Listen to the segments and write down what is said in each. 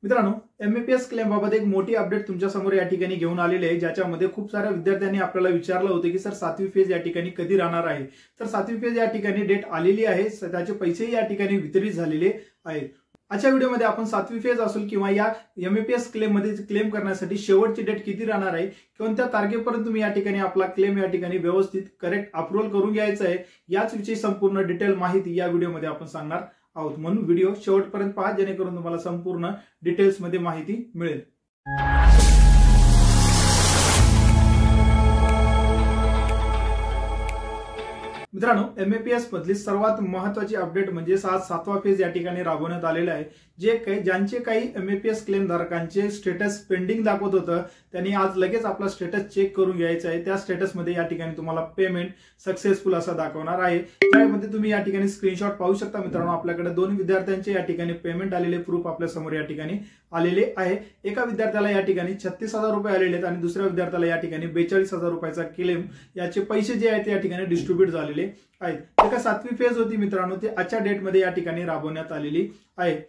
मित्रांनो, एमएपीएस क्लेम बाबत एक मोठी अपडेट तुमच्या समोर या ठिकाणी घेऊन आलेली आहे, ज्याच्यामध्ये खूप साऱ्या विद्यार्थ्यांनी आपल्याला विचारलं होतं की सर 7वी फेज या ठिकाणी कधी राहणार आहे। तर 7वी फेज या ठिकाणी डेट आलेली आहे, त्याचे पैसेही या ठिकाणी वितरित झालेले आहेत। आजच्या व्हिडिओमध्ये आपण 7वी फेज असेल किंवा या एमएपीएस क्लेम मध्ये क्लेम करण्यासाठी शेवटची डेट किती राहणार आहे, कोणत्या तारखेपर्यंत तुम्ही या ठिकाणी आपला क्लेम या ठिकाणी व्यवस्थित करेक्ट अप्रूव्हल करून घ्यायचा आहे, याच विषयी संपूर्ण डिटेल माहिती या व्हिडिओमध्ये आपण सांगणार आहोत। म्हणून व्हिडिओ शेवटपर्यंत पहा, जेणेकरून तुम्हाला संपूर्ण डिटेल्स मध्ये माहिती मिळेल। मित्रांनो, एमएपीएस मधली सर्वात महत्त्वाची अपडेट म्हणजे 7वा फेज या ठिकाणी राबवण्यात आलेला आहे। ज्यांचे काही एमएपीएस क्लेम धारकांचे स्टेटस पेंडिंग दाखवत होतं, त्यांनी आज लगेच आपला स्टेटस चेक करून घ्यायचा आहे। त्या स्टेटस मध्ये या ठिकाणी तुम्हाला पेमेंट सक्सेसफुल असं दाखवणार आहे। त्यामध्ये तुम्ही या ठिकाणी स्क्रीनशॉट पाहू शकता। मित्रांनो, आपल्याकडे 2 विद्यार्थ्यांचे या ठिकाणी पेमेंट आलेले प्रूफ आपल्या समोर या ठिकाणी आलेले आहे। एका विद्यार्थ्याला या ठिकाणी 36,000 रुपये आलेले आहेत आणि दुसऱ्या विद्यार्थ्याला या ठिकाणी 42,000 रुपयाचा क्लेम याचे पैसे जे आहेत ते या ठिकाणी डिस्ट्रीब्यूट झालेले आहेत। एका 7वी फेज होती मित्रांनो, ते आजच्या डेट मध्ये या ठिकाणी राबवण्यात आलेली आहे।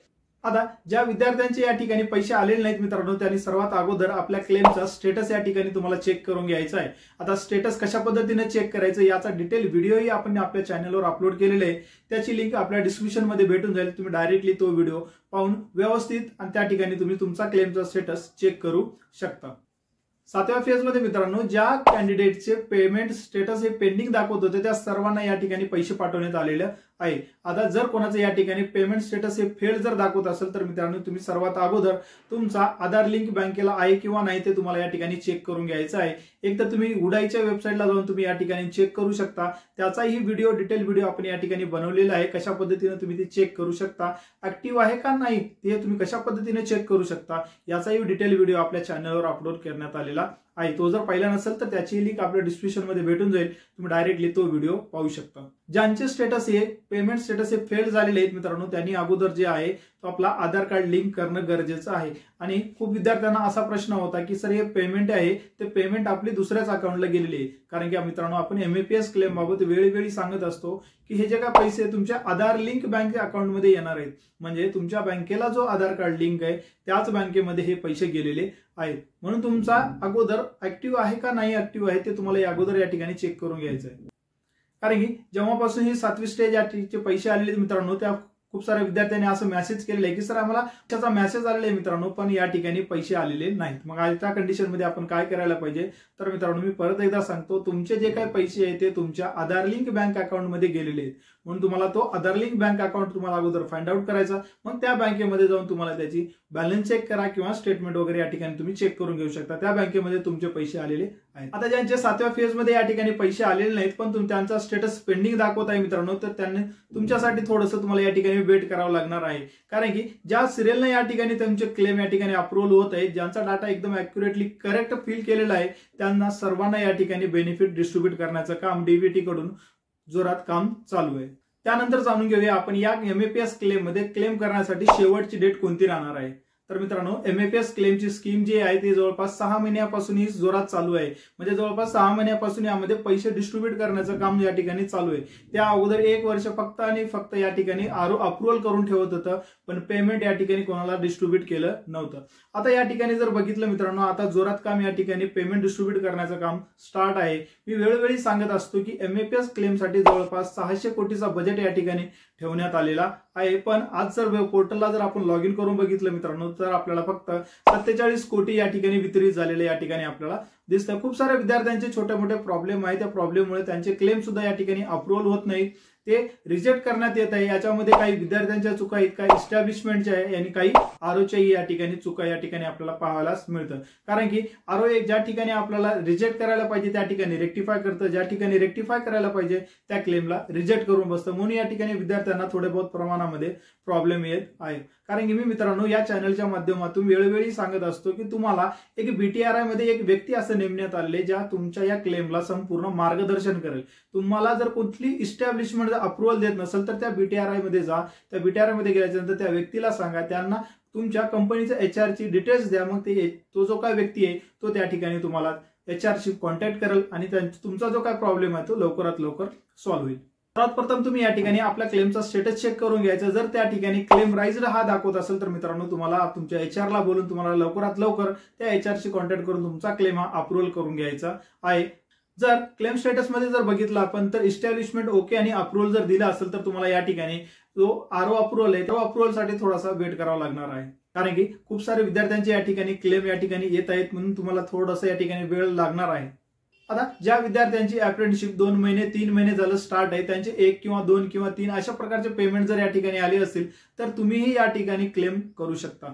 आता ज्या विद्यार्थ्यांचे या ठिकाणी पैसे आलेले नाहीत मित्रांनो, त्यांनी सर्वात अगोदर आपल्या क्लेमचा स्टेटस या ठिकाणी तुम्हाला चेक करून घ्यायचा आहे। आता स्टेटस कशा पद्धतीने चेक करायचं याचा डिटेल व्हिडिओही आपण आपल्या चॅनलवर अपलोड केलेला आहे, त्याची लिंक आपल्या डिस्क्रिप्शन मध्ये भेटून जाईल। तुम्ही डायरेक्टली तो व्हिडिओ पाहून व्यवस्थित आणि त्या ठिकाणी तुम्ही तुमचा क्लेमचा स्टेटस चेक करू शकता। 7व्या फेज मध्ये मित्रांनो, ज्या कॅन्डिडेटचे पेमेंट स्टेटस हे पेंडिंग दाखवत होते त्या सर्वांना या ठिकाणी पैसे पाठवण्यात आलेले आहे। आता जर कोणाचं या ठिकाणी पेमेंट स्टेटस हे फेल जर दाखवत असेल तर मित्रांनो, तुम्ही सर्वात अगोदर तुमचा आधार लिंक बँकेला आहे किंवा नाही ते तुम्हाला या ठिकाणी चेक करून घ्यायचं आहे। एक तर तुम्ही उडाईच्या वेबसाईटला जाऊन तुम्ही या ठिकाणी चेक करू शकता, त्याचाही व्हिडिओ डिटेल व्हिडिओ आपण या ठिकाणी बनवलेला आहे। कशा पद्धतीने तुम्ही ते चेक करू शकता, ऍक्टिव्ह आहे का नाही ते तुम्ही कशा पद्धतीने चेक करू शकता, याचाही डिटेल व्हिडिओ आपल्या चॅनलवर अपलोड करण्यात आलेला आहे। तो जर पाहिला नसेल तर त्याची लिंक आपल्या डिस्क्रिप्शन मध्ये भेटून जाईल, तुम्ही डायरेक्टली तो व्हिडिओ पाहू शकता। ज्यांचे स्टेटस हे पेमेंट स्टेटस हे फेल झालेले आहेत मित्रांनो, त्यांनी अगोदर जे आहे तो आपला आधार कार्ड लिंक करणं गरजेचं आहे। आणि खूप विद्यार्थ्यांना असा प्रश्न होता की सर हे पेमेंट आहे ते पेमेंट आपली दुसऱ्याच अकाउंटला गेलेली आहे, कारण की मित्रांनो आपण एमएपीएस क्लेम बाबत वेळोवेळी सांगत असतो की हे जे काय पैसे तुमच्या आधार लिंक बँक अकाउंटमध्ये येणार आहेत, म्हणजे तुमच्या बँकेला जो आधार कार्ड लिंक आहे त्याच बँकेमध्ये हे पैसे गेलेले आहेत। म्हणून तुमचा अगोदर ऍक्टिव्ह आहे का नाही ऍक्टिव्ह आहे ते तुम्हाला अगोदर या ठिकाणी चेक करून घ्यायचं आहे। कारण की जेव्हापासून ही 7वी स्टेज याचे पैसे आलेले मित्रांनो, त्या खूप साऱ्या विद्यार्थ्यांनी असं मेसेज केलेलं आहे की सर आम्हाला त्याचा मेसेज आलेला आहे मित्रांनो, पण या ठिकाणी पैसे आलेले नाहीत। मग आज त्या कंडिशन मध्ये आपण काय करायला पाहिजे, तर मित्रांनो मी परत एकदा सांगतो, तुमचे जे काही पैसे आहेत ते तुमच्या आधार लिंक बँक अकाउंट मध्ये गेलेले आहेत। म्हणून तुम्हाला तो आधार लिंक बँक अकाउंट तुम्हाला अगोदर फाइंड आउट करायचा, मग त्या बँकेमध्ये जाऊन तुम्हाला त्याची बॅलन्स चेक करा किंवा स्टेटमेंट वगैरे या ठिकाणी तुम्ही चेक करून घेऊ शकता, त्या बँकेमध्ये तुमचे पैसे आलेले आहेत। आता ज्यांचे 7व्या फेज मध्ये या ठिकाणी पैसे आलेले नाहीत पण त्यांचा स्टेटस पेंडिंग दाखवत आहे मित्रांनो, तर त्यांनी तुमच्यासाठी थोडंसं तुम्हाला या ठिकाणी वेट करावं लागणार आहे। कारण की ज्या सिरियलने या ठिकाणी तुमचे क्लेम या ठिकाणी अप्रूव्हल होत आहेत, ज्यांचा डाटा एकदम ऍक्युरेटली करेक्ट फिल केलेला आहे, त्यांना सर्वांना या ठिकाणी बेनिफिट डिस्ट्रीब्यूट करण्याचं काम डीबीटी कडून जोरात काम चालू आहे। त्यानंतर जाणून घेऊया आपण या एमएपीएस क्लेम मध्ये क्लेम करण्यासाठी शेवटची डेट कोणती राहणार आहे। तर मित्रांनो, एमएपीएस क्लेमची स्कीम जी आहे ती जवळपास 6 महिन्यापासून ही जोरात चालू आहे। म्हणजे जवळपास 6 महिन्यापासून यामध्ये पैसे डिस्ट्रीब्यूट करण्याचं काम या ठिकाणी चालू आहे। त्या अगोदर 1 वर्ष फक्त आणि फक्त या ठिकाणी अप्रूव्हल करून ठेवत होतं, पण पेमेंट या ठिकाणी कोणाला डिस्ट्रीब्यूट केलं नव्हतं। आता या ठिकाणी जर बघितलं मित्रांनो, आता जोरात काम या ठिकाणी पेमेंट डिस्ट्रीब्यूट करण्याचं काम स्टार्ट आहे। मी वेळोवेळी सांगत असतो की एमएपीएस क्लेमसाठी जवळपास 600 कोटीचा बजेट या ठिकाणी ठेवण्यात आलेला आहे, पण आज जर पोर्टलला जर आपण लॉग इन करून बघितलं मित्रांनो, तर आपल्याला फक्त 47 कोटी या ठिकाणी वितरित झालेले या ठिकाणी आपल्याला दिसतं। खूप साऱ्या विद्यार्थ्यांचे छोटे मोठे प्रॉब्लेम आहे, त्या प्रॉब्लेममुळे त्यांचे क्लेम सुद्धा या ठिकाणी अप्रूव्हल होत नाही, ते रिजेक्ट करण्यात येत आहे। याच्यामध्ये काही विद्यार्थ्यांच्या चुका आहेत, काही इस्टॅब्लिशमेंटच्या आहे आणि काही आरओच्याही या ठिकाणी चुका या ठिकाणी आपल्याला पाहायला मिळतं। कारण की आरओ ज्या ठिकाणी आपल्याला रिजेक्ट करायला पाहिजे त्या ठिकाणी रेक्टिफाय करतं, ज्या ठिकाणी रेक्टिफाय करायला पाहिजे त्या क्लेमला रिजेक्ट करून बसतं। म्हणून या ठिकाणी विद्यार्थ्यांना थोडे बहुत प्रमाणामध्ये प्रॉब्लेम येत आहेत। कारण की मी मित्रांनो या चॅनलच्या माध्यमातून वेळोवेळी सांगत असतो की तुम्हाला एक बीटीआरआय मध्ये एक व्यक्ती असं नेमण्यात आले ज्या तुमच्या या क्लेमला संपूर्ण मार्गदर्शन करेल। तुम्हाला जर कुठली इस्टॅब्लिशमेंट अप्रूव्हल देत नसेल तर त्या बीटीआरआय मध्ये जा, त्या बीटीआरआय मध्ये गेल्यानंतर त्या व्यक्तीला सांगा, त्यांना तुमच्या कंपनीच्या एचआर ची डिटेल्स द्या, मग तो जो काय व्यक्ती आहे तो त्या ठिकाणी तुम्हाला एचआर शी कॉन्टॅक्ट करेल आणि तुमचा जो काय प्रॉब्लेम आहे तो लवकरात लवकर सॉल्व्ह होईल। सर्वात प्रथम तुम्ही या ठिकाणी आपल्या क्लेमचा स्टेटस चेक करून घ्यायचा। जर त्या ठिकाणी क्लेम राईज्ड हा दाखवत असेल तर मित्रांनो तुम्हाला तुमच्या HR ला बोलून तुम्हाला लवकरात लवकर त्या HR शी कॉन्टॅक्ट करून तुमचा क्लेम हा अप्रूव्हल करून घ्यायचा आहे। जर क्लेम स्टेटस मध्ये जर बघितलं आपण तर इस्टॅब्लिशमेंट ओके आणि अप्रूव्हल जर दिला असेल तर तुम्हाला या ठिकाणी जो RO अप्रूव्हल आहे तो अप्रूव्हल साठी थोडासा वेट करावा लागणार आहे, कारण की खूप सारे विद्यार्थ्यांचे या ठिकाणी क्लेम या ठिकाणी येत आहेत, म्हणून तुम्हाला थोडासा या ठिकाणी वेळ लागणार आहे। आता ज्या विद्यार्थ्यांची अप्रेंटिसशिप 2 महिने 3 महिने झालं स्टार्ट आहे त्यांचे 1 किंवा 2 किंवा 3 अशा प्रकारचे पेमेंट जर या ठिकाणी आले असतील तर तुम्हीही या ठिकाणी क्लेम करू शकता।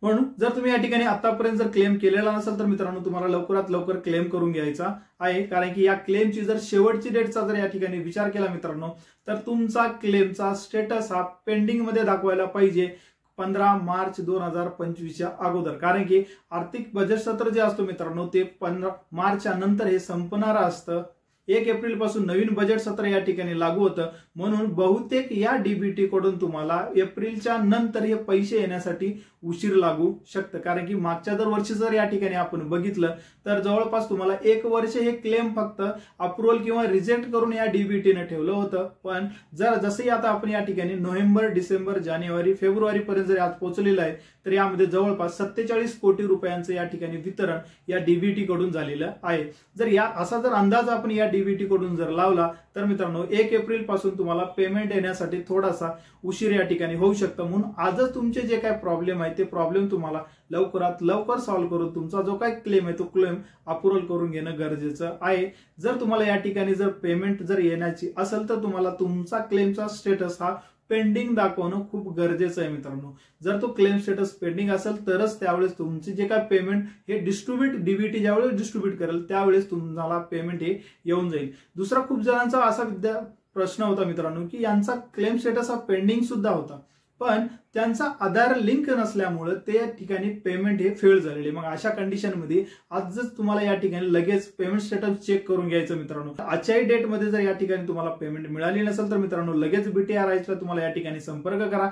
म्हणून जर तुम्ही या ठिकाणी आतापर्यंत जर क्लेम केलेला नसेल तर मित्रांनो तुम्हाला लवकरात लवकर क्लेम करून घ्यायचा आहे, कारण की या क्लेमची जर शेवटची डेटचा जर या ठिकाणी विचार केला मित्रांनो तर तुमचा क्लेमचा स्टेटस हा पेंडिंग मध्ये दाखवायला पाहिजे 15 मार्च 2025च्या अगोदर, कारण की आर्थिक बजेट सत्र जे असतो मित्रांनो ते 15 मार्चच्या नंतर हे संपणार असतं। 1 एप्रिल पासून नवीन बजेट सत्र या ठिकाणी लागू होतं, म्हणून बहुतेक या डीबीटी कडून तुम्हाला एप्रिलच्या नंतर हे पैसे येण्यासाठी उशीर लागू शकतं, कारण की मागच्या जर वर्षी जर या ठिकाणी आपण बघितलं तर जवळपास तुम्हाला 1 वर्ष हे क्लेम फक्त अप्रूव्हल किंवा रिजेक्ट करून या डीबीटीने ठेवलं होतं। पण जर जसंही आता आपण या ठिकाणी नोव्हेंबर डिसेंबर जानेवारी फेब्रुवारी पर्यंत जर आज पोहोचलेलं आहे तर यामध्ये जवळपास 47 कोटी रुपयांचं या ठिकाणी वितरण या डीबीटी कडून झालेलं आहे। जर या असा जर अंदाज आपण या डीबीटी कडून जर लावला तर मित्रांनो 1 एप्रिल पासून तुम्हाला पेमेंट येण्यासाठी थोडासा उशीर या ठिकाणी होऊ शकतं, म्हणून आजच तुमचे जे काही प्रॉब्लेम आहे ते प्रॉब्लेम तुम्हाला लवकरात लवकर सॉल्व्ह करून तुमचा जो काही क्लेम आहे तो क्लेम अप्रूव्हल करून घेणं गरजेचं आहे। जर तुम्हाला या ठिकाणी जर पेमेंट जर येण्याची असेल तर तुम्हाला तुमचा क्लेमचा स्टेटस हा पेंडिंग दाखवणं खूप गरजेचं आहे मित्रांनो। जर तो क्लेम स्टेटस पेंडिंग असेल तरच त्यावेळेस तुमचे जे काय पेमेंट हे डीबीटी ज्यावेळेस डिस्ट्रीब्यूट करेल त्यावेळेस तुम्हाला पेमेंट हे येऊन जाईल। दुसरा खूप जणांचा असा प्रश्न होता मित्रांनो की यांचा क्लेम स्टेटस हा पेंडिंग सुद्धा होता, पण त्यांचा आधार लिंक नसल्यामुळे ते ठिकाणी पेमेंट हे फेल झालेले। मग अशा कंडिशन मध्ये आजच तुम्हाला या ठिकाणी लगेच पेमेंट स्टेटस चेक करून घ्यायचं मित्रांनो। आजच्याही डेट मध्ये जर या ठिकाणी तुम्हाला पेमेंट मिळाली नसेल तर मित्रांनो लगेच BTRI ला तुम्हाला या ठिकाणी संपर्क करा,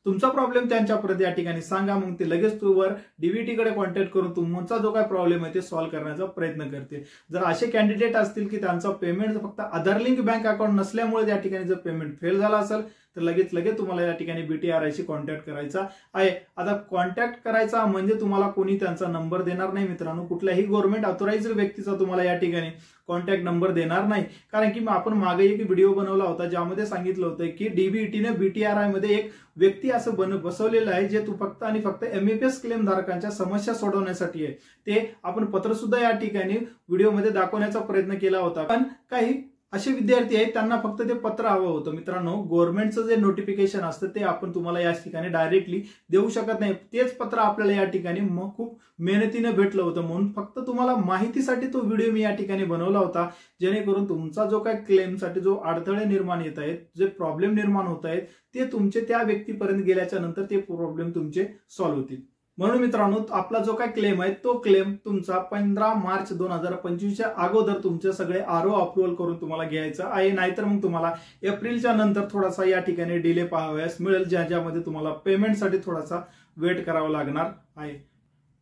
तुमचा प्रॉब्लेम त्यांच्यापर्यंत या ठिकाणी सांगा, मग ते लगेच तुवर डीबीटी कडे कॉन्टॅक्ट करून तुमचा जो काय प्रॉब्लेम आहे ते सॉल्व्ह करण्याचा प्रयत्न करतील। जर असे कॅन्डिडेट असतील की त्यांचा पेमेंट फक्त आधार लिंक बँक अकाउंट नसल्यामुळे या ठिकाणी जर पेमेंट फेल झाला असेल तर लगेच तुम्हाला या ठिकाणी BTRI शी कॉन्टॅक्ट करायचा आहे। आता कॉन्टॅक्ट करायचा म्हणजे तुम्हाला कोणी त्यांचा नंबर देणार नाही मित्रांनो, कुठल्याही गव्हर्नमेंट ऑथराइज्ड व्यक्तीचा तुम्हाला या ठिकाणी कॉन्टॅक्ट नंबर देणार नाही, कारण की आपण मागे एक व्हिडिओ बनवला होता ज्यामध्ये सांगितलं होतं की डीबीटीने BTRI मध्ये एक व्यक्ती असं बसवलेलं आहे जे तू फक्त आणि फक्त MAPS क्लेम धारकांच्या समस्या सोडवण्यासाठी आहे। ते आपण पत्र सुद्धा या ठिकाणी व्हिडिओमध्ये दाखवण्याचा प्रयत्न केला होता, पण काही असे विद्यार्थी आहेत त्यांना फक्त ते पत्र हवं होतं मित्रांनो। गव्हर्नमेंटचं जे नोटिफिकेशन असतं ते आपण तुम्हाला या ठिकाणी डायरेक्टली देऊ शकत नाही, तेच पत्र आपल्याला या ठिकाणी मग खूप मेहनतीने भेटलं होतं, म्हणून फक्त तुम्हाला माहितीसाठी तो व्हिडिओ मी या ठिकाणी बनवला होता, जेणेकरून तुमचा जो काही क्लेमसाठी जो अडथळे निर्माण येत आहेत, जे प्रॉब्लेम निर्माण होत आहेत ते तुमचे त्या व्यक्तीपर्यंत गेल्याच्या नंतर ते प्रॉब्लेम तुमचे सॉल्व्ह होतील। म्हणून मित्रांनो आपला जो काय क्लेम आहे तो क्लेम तुमचा 15 मार्च 2025च्या अगोदर तुमचे सगळे RO अप्रूव्हल करून तुम्हाला घ्यायचं आहे, नाहीतर मग तुम्हाला एप्रिलच्या नंतर थोडासा या ठिकाणी डिले पाहावयास मिळेल, ज्यामध्ये तुम्हाला पेमेंटसाठी थोडासा वेट करावा लागणार आहे।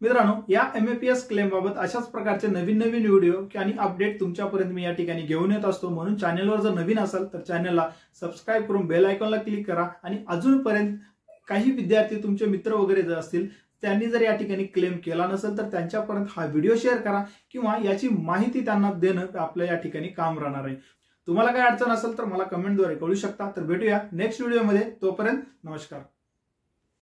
मित्रांनो या MAPS क्लेम बाबत अशाच प्रकारचे नवीन व्हिडिओ आणि अपडेट तुमच्यापर्यंत मी या ठिकाणी घेऊन येत असतो, म्हणून चॅनलवर जर नवीन असाल तर चॅनलला सबस्क्राईब करून बेल आयकॉनला क्लिक करा। आणि अजूनपर्यंत काही विद्यार्थी तुमचे मित्र वगैरे जर असतील त्यांनी जर या ठिकाणी क्लेम केला नसेल तर त्यांच्यापर्यंत हा व्हिडिओ शेअर करा किंवा याची माहिती त्यांना देणं आपल्या या ठिकाणी काम राहणार आहे। तुम्हाला काय अडचण असेल तर मला कमेंटद्वारे कळू शकता। तर भेटूया नेक्स्ट व्हिडिओमध्ये, तोपर्यंत नमस्कार।